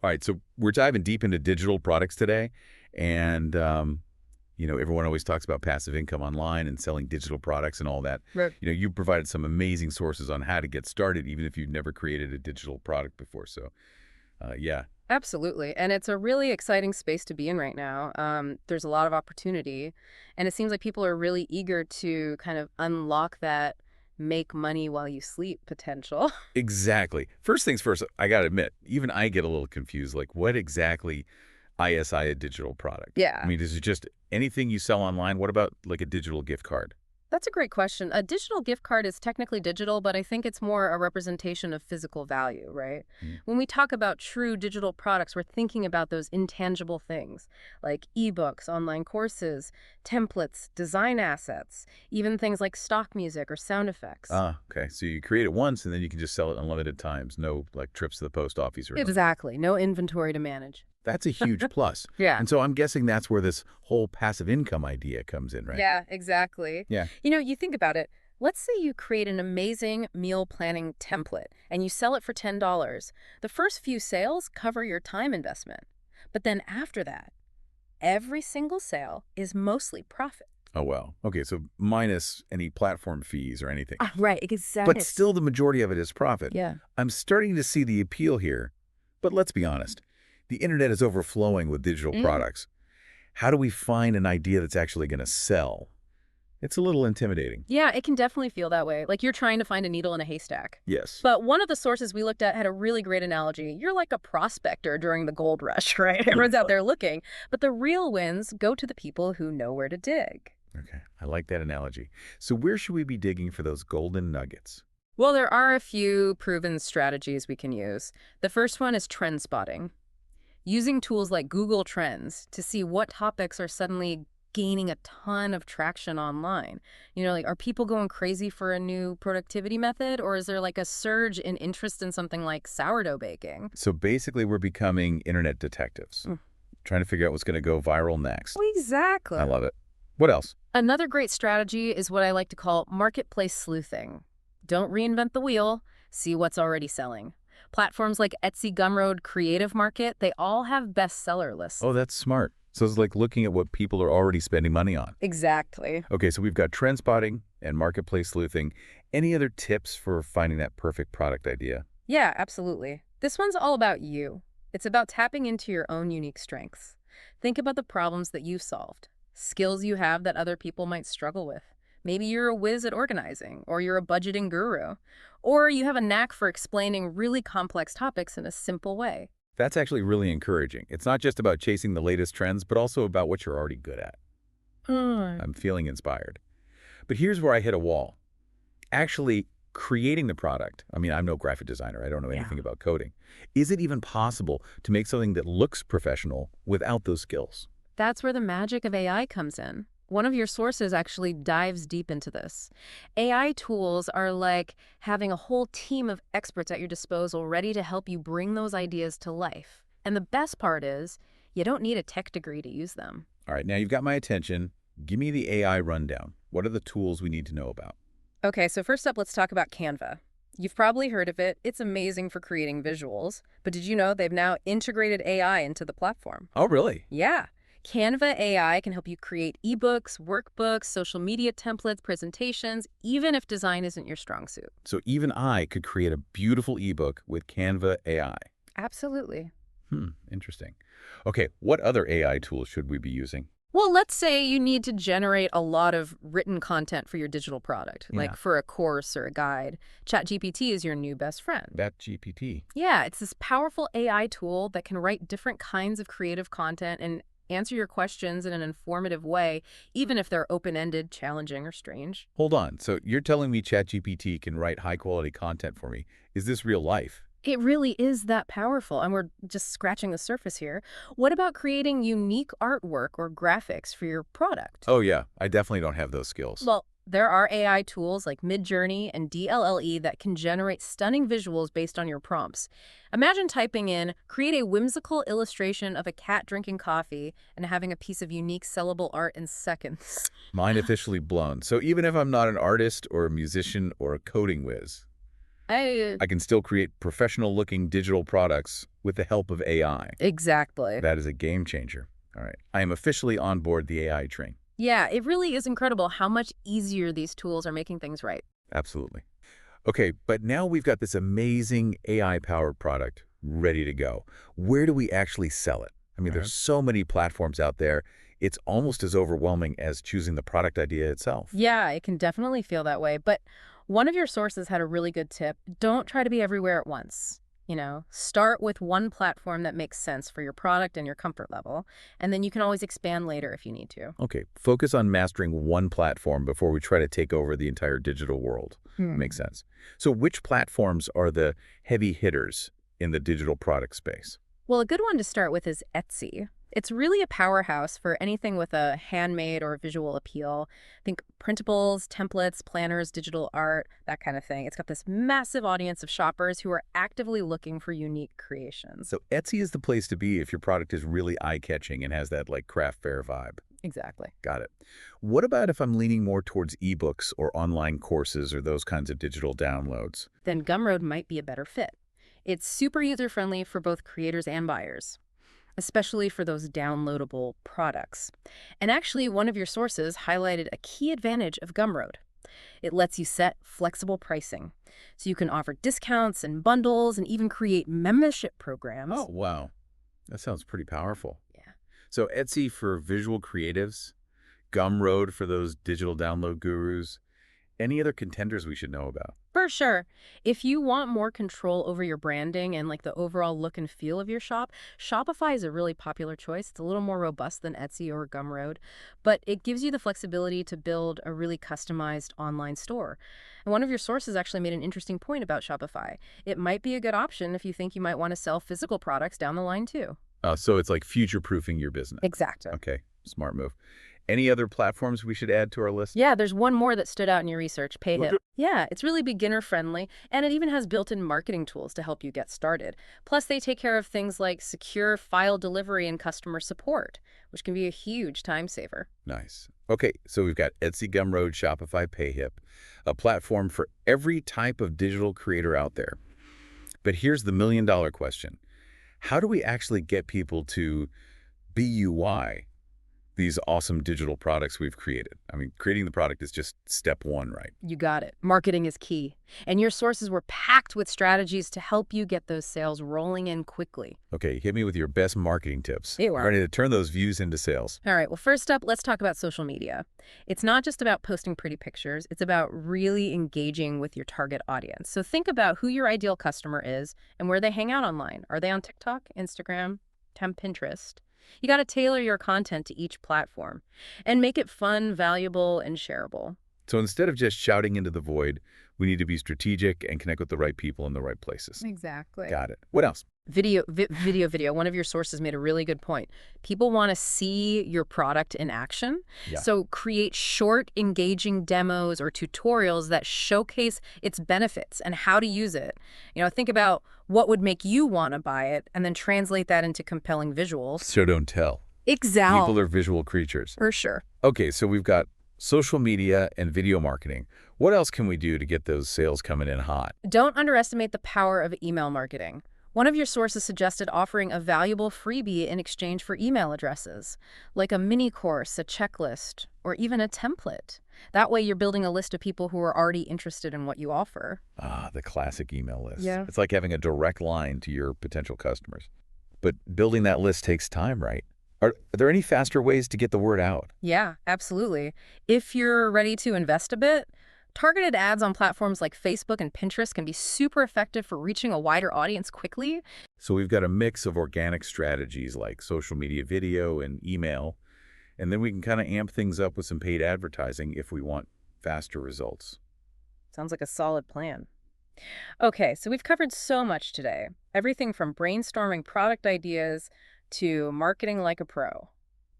All right, so we're diving deep into digital products today, and everyone always talks about passive income online and selling digital products and all that. Right. You provided some amazing sources on how to get started, even if you've never created a digital product before. So, yeah, Absolutely. And it's a really exciting space to be in right now. There's a lot of opportunity, and it seems like people are really eager to kind of unlock that make money while you sleep potential. exactly. First things first, I got to admit, even I get a little confused. Like, what exactly ISI a digital product? I Yeah. mean, is it just anything you sell online? What about like a digital gift card? That's a great question. A digital gift card is technically digital, but I think it's more a representation of physical value, right? Hmm. When we talk about true digital products, we're thinking about those intangible things like ebooks, online courses, templates, design assets, even things like stock music or sound effects. Ah, okay. So you create it once, and then you can just sell it unlimited times. No, like, trips to the post office or something. Exactly. No inventory to manage. That's a huge plus. Yeah. And so I'm guessing that's where this whole passive income idea comes in, right? Yeah, exactly. Yeah. You think about it. Let's say you create an amazing meal planning template and you sell it for $10. The first few sales cover your time investment. But then after that, every single sale is mostly profit. Oh, well. Okay, so minus any platform fees or anything. Right, But exactly. still, the majority of it is profit. Yeah. I'm starting to see the appeal here. But let's be honest. The internet is overflowing with digital Mm. products. How do we find an idea that's actually going to sell? It's a little intimidating. Yeah, it can definitely feel that way, like you're trying to find a needle in a haystack. Yes. But one of the sources we looked at had a really great analogy. You're like a prospector during the gold rush, right? Everyone's out there looking. But the real wins go to the people who know where to dig. Okay, I like that analogy. So where should we be digging for those golden nuggets? Well, there are a few proven strategies we can use. The first one is trend spotting, using tools like Google Trends to see what topics are suddenly gaining a ton of traction online. Like, are people going crazy for a new productivity method, or is there like a surge in interest in something like sourdough baking? So basically, we're becoming internet detectives, Mm. trying to figure out what's going to go viral next. Well, exactly. I love it. What else? Another great strategy is what I like to call marketplace sleuthing. Don't reinvent the wheel, see what's already selling. Platforms like Etsy, Gumroad, Creative Market, they all have bestseller lists. Oh, that's smart. So it's like looking at what people are already spending money on. Exactly. Okay, so we've got trend spotting and marketplace sleuthing. Any other tips for finding that perfect product idea? Yeah, absolutely. This one's all about you. It's about tapping into your own unique strengths. Think about the problems that you've solved, skills you have that other people might struggle with. Maybe you're a whiz at organizing, or you're a budgeting guru, or you have a knack for explaining really complex topics in a simple way. That's actually really encouraging. It's not just about chasing the latest trends, but also about what you're already good at. Mm. I'm feeling inspired. But here's where I hit a wall. Actually creating the product, I mean, I'm no graphic designer. I don't know Yeah. anything about coding. Is it even possible to make something that looks professional without those skills? That's where the magic of AI comes in. One of your sources actually dives deep into this. AI tools are like having a whole team of experts at your disposal ready to help you bring those ideas to life. And the best part is, you don't need a tech degree to use them. All right, now you've got my attention. Give me the AI rundown. What are the tools we need to know about? Okay, so first up, let's talk about Canva. You've probably heard of it. It's amazing for creating visuals. But did you know they've now integrated AI into the platform? Oh, really? Yeah. Canva AI can help you create ebooks, workbooks, social media templates, presentations, even if design isn't your strong suit. So even I could create a beautiful ebook with Canva AI. Absolutely. Interesting. Okay, what other AI tools should we be using? Well, let's say you need to generate a lot of written content for your digital product, Yeah. like for a course or a guide. ChatGPT is your new best friend. That GPT. Yeah, it's this powerful AI tool that can write different kinds of creative content and answer your questions in an informative way, even if they're open-ended, challenging, or strange. Hold on. So you're telling me ChatGPT can write high-quality content for me. Is this real life? It really is that powerful, and we're just scratching the surface here. What about creating unique artwork or graphics for your product? Oh, yeah. I definitely don't have those skills. Well, there are AI tools like MidJourney and DLLE that can generate stunning visuals based on your prompts. Imagine typing in, create a whimsical illustration of a cat drinking coffee, and having a piece of unique sellable art in seconds. Mine officially blown. So even if I'm not an artist or a musician or a coding whiz. I I can still create professional-looking digital products with the help of AI. Exactly. That is a game changer. All right. I am officially on board the AI train. Yeah, it really is incredible how much easier these tools are making things right. Absolutely. Okay, but now we've got this amazing AI-powered product ready to go. Where do we actually sell it? I mean, there's so many platforms out there. It's almost as overwhelming as choosing the product idea itself. Yeah, it can definitely feel that way. But one of your sources had a really good tip. Don't try to be everywhere at once. Start with one platform that makes sense for your product and your comfort level, and then you can always expand later if you need to. Okay, focus on mastering one platform before we try to take over the entire digital world. Makes Hmm. sense. So which platforms are the heavy hitters in the digital product space? Well, a good one to start with is Etsy. It's really a powerhouse for anything with a handmade or visual appeal. Think printables, templates, planners, digital art, that kind of thing. It's got this massive audience of shoppers who are actively looking for unique creations. So Etsy is the place to be if your product is really eye-catching and has that like craft fair vibe. Exactly. Got it. What about if I'm leaning more towards ebooks or online courses or those kinds of digital downloads? Then Gumroad might be a better fit. It's super user-friendly for both creators and buyers, especially for those downloadable products. And actually, one of your sources highlighted a key advantage of Gumroad. It lets you set flexible pricing. So you can offer discounts and bundles and even create membership Oh, programs. wow. That sounds pretty powerful. Yeah. So Etsy for visual creatives, Gumroad for those digital download gurus. Any other contenders we should know about? For sure. If you want more control over your branding and like the overall look and feel of your shop, Shopify is a really popular choice. It's a little more robust than Etsy or Gumroad, but it gives you the flexibility to build a really customized online store. And one of your sources actually made an interesting point about Shopify. It might be a good option if you think you might want to sell physical products down the line too. So it's like future-proofing your business. Exactly. Okay, smart move. Any other platforms we should add to our list? Yeah, there's one more that stood out in your research, PayHip. Yeah, it's really beginner friendly, and it even has built-in marketing tools to help you get started. Plus, they take care of things like secure file delivery and customer support, which can be a huge time saver. Nice. Okay, so we've got Etsy, Gumroad, Shopify, PayHip, a platform for every type of digital creator out there. But here's the million-dollar question. How do we actually get people to BUY these awesome digital products we've created? I mean, creating the product is just step one, right? You got it. Marketing is key. And your sources were packed with strategies to help you get those sales rolling in quickly. Okay, hit me with your best marketing tips. You I'm are. ready to turn those views into sales. All right, well, first up, let's talk about social media. It's not just about posting pretty pictures, it's about really engaging with your target audience. So think about who your ideal customer is and where they hang out online. Are they on TikTok, Instagram, Pinterest? You got to tailor your content to each platform and make it fun, valuable, and shareable. So instead of just shouting into the void, we need to be strategic and connect with the right people in the right places. Exactly. Got it. What else? Video. One of your sources made a really good point. People want to see your product in action. Yeah. So create short, engaging demos or tutorials that showcase its benefits and how to use it. Think about what would make you want to buy it and then translate that into compelling visuals. Show don't tell. People Exactly. are visual creatures. For sure. Okay, so we've got social media and video marketing. What else can we do to get those sales coming in hot? Don't underestimate the power of email marketing. One of your sources suggested offering a valuable freebie in exchange for email addresses, like a mini course, a checklist, or even a template. That way you're building a list of people who are already interested in what you offer. Ah, the classic email list. Yeah. It's like having a direct line to your potential customers. But building that list takes time, right? Are there any faster ways to get the word out? Yeah, absolutely. If you're ready to invest a bit, targeted ads on platforms like Facebook and Pinterest can be super effective for reaching a wider audience quickly. So we've got a mix of organic strategies like social media video and email, and then we can kind of amp things up with some paid advertising if we want faster results. Sounds like a solid plan. Okay, so we've covered so much today. Everything from brainstorming product ideas to marketing like a pro.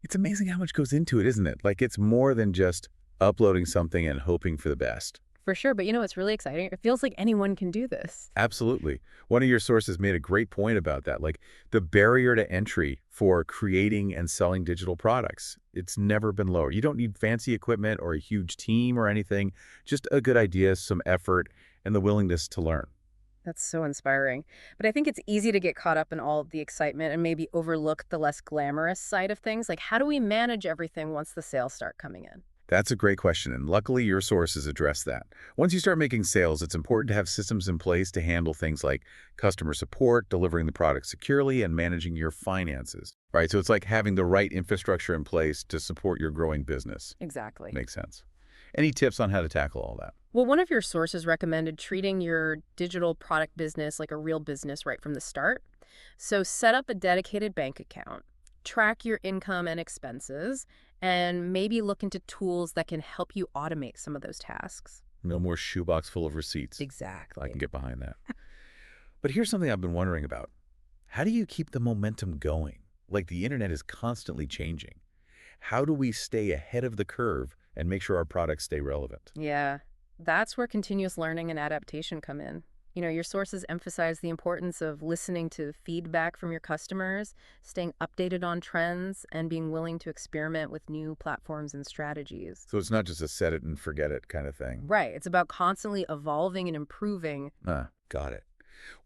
It's amazing how much goes into it, isn't it? Like it's more than just uploading something and hoping for the best. For sure, but it's really exciting. It feels like anyone can do this. Absolutely. One of your sources made a great point about that. Like the barrier to entry for creating and selling digital products, it's never been lower. You don't need fancy equipment or a huge team or anything, just a good idea, some effort, and the willingness to learn. That's so inspiring. But I think it's easy to get caught up in all of the excitement and maybe overlook the less glamorous side of things. Like, how do we manage everything once the sales start coming in? That's a great question, and luckily your sources address that. Once you start making sales, it's important to have systems in place to handle things like customer support, delivering the product securely, and managing your finances. Right? So it's like having the right infrastructure in place to support your growing business. Exactly. Makes sense. Any tips on how to tackle all that? Well, one of your sources recommended treating your digital product business like a real business right from the start. So set up a dedicated bank account, track your income and expenses, and maybe look into tools that can help you automate some of those tasks. No more shoebox full of receipts. I can Exactly. get behind that. But here's something I've been wondering about. How do you keep the momentum going? Like the internet is constantly changing. How do we stay ahead of the curve and make sure our products stay relevant? Yeah, that's where continuous learning and adaptation come in. Your sources emphasize the importance of listening to feedback from your customers, staying updated on trends, and being willing to experiment with new platforms and strategies. So it's not just a set it and forget it kind of thing. Right. It's about constantly evolving and improving. Got it.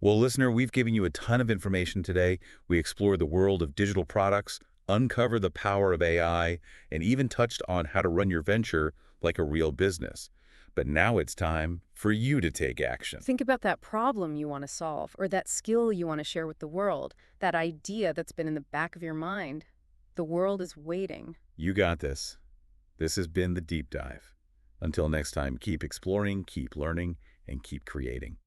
Well, listener, we've given you a ton of information today. We explored the world of digital products, uncovered the power of AI, and even touched on how to run your venture like a real business. But now it's time for you to take action. Think about that problem you want to solve or that skill you want to share with the world, that idea that's been in the back of your mind. The world is waiting. You got this. This has been the Deep Dive. Until next time, keep exploring, keep learning, and keep creating.